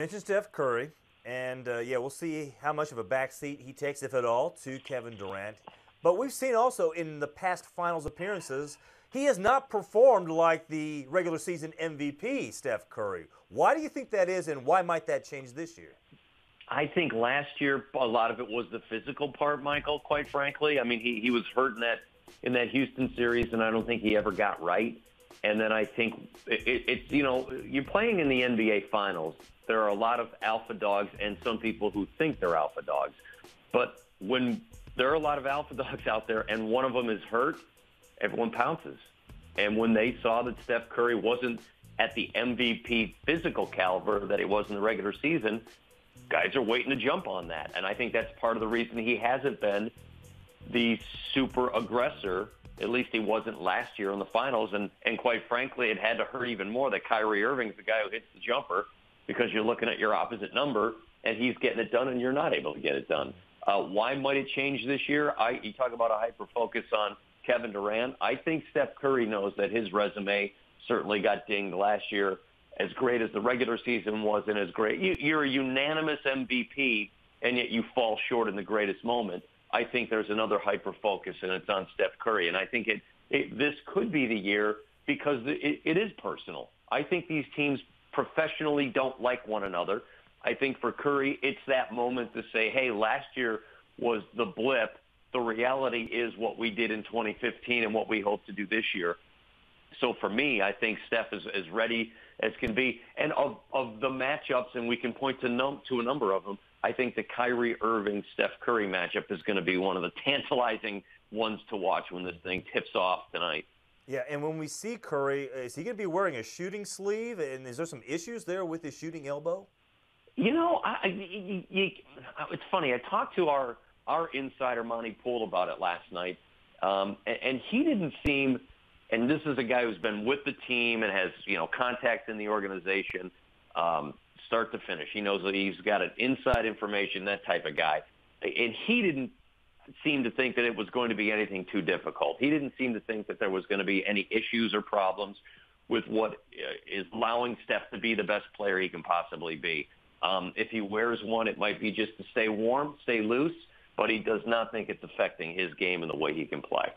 Mentioned Steph Curry, and yeah, we'll see how much of a backseat he takes, if at all, to Kevin Durant. But we've seen also in the past finals appearances, he has not performed like the regular season MVP, Steph Curry. Why do you think that is, and why might that change this year? I think last year a lot of it was the physical part, Michael. Quite frankly, I mean he was hurt in that Houston series, and I don't think he ever got right. And then I think it's you're playing in the NBA Finals. There are a lot of alpha dogs and some people who think they're alpha dogs, but when there are a lot of alpha dogs out there and one of them is hurt, everyone pounces. And when they saw that Steph Curry wasn't at the MVP physical caliber that he was in the regular season, guys are waiting to jump on that. And I think that's part of the reason he hasn't been the super aggressor. At least he wasn't last year in the finals. And quite frankly, it had to hurt even more that Kyrie Irving's the guy who hits the jumper, because you're looking at your opposite number and he's getting it done and you're not able to get it done. Why might it change this year? You talk about a hyper focus on Kevin Durant. I think Steph Curry knows that his resume certainly got dinged last year. As great as the regular season was and as great, you're a unanimous MVP, and yet you fall short in the greatest moment. I think there's another hyper focus, and it's on Steph Curry. And I think this could be the year because it is personal. I think these teams professionally don't like one another. I think for Curry, it's that moment to say, hey, last year was the blip. The reality is what we did in 2015 and what we hope to do this year. So for me, I think Steph is as ready as can be. And of the matchups, and we can point to a number of them, I think the Kyrie Irving-Steph Curry matchup is going to be one of the tantalizing ones to watch when this thing tips off tonight. Yeah, and when we see Curry, is he going to be wearing a shooting sleeve? And is there some issues there with his shooting elbow? You know, it's funny. I talked to our insider, Monty Poole, about it last night, and he didn't seem – and this is a guy who's been with the team and has, contacts in the organization, start to finish. He knows that he's got an inside information, that type of guy. And he didn't seem to think that it was going to be anything too difficult. He didn't seem to think that there was going to be any issues or problems with what is allowing Steph to be the best player he can possibly be. If he wears one, it might be just to stay warm, stay loose, but he does not think it's affecting his game and the way he can play.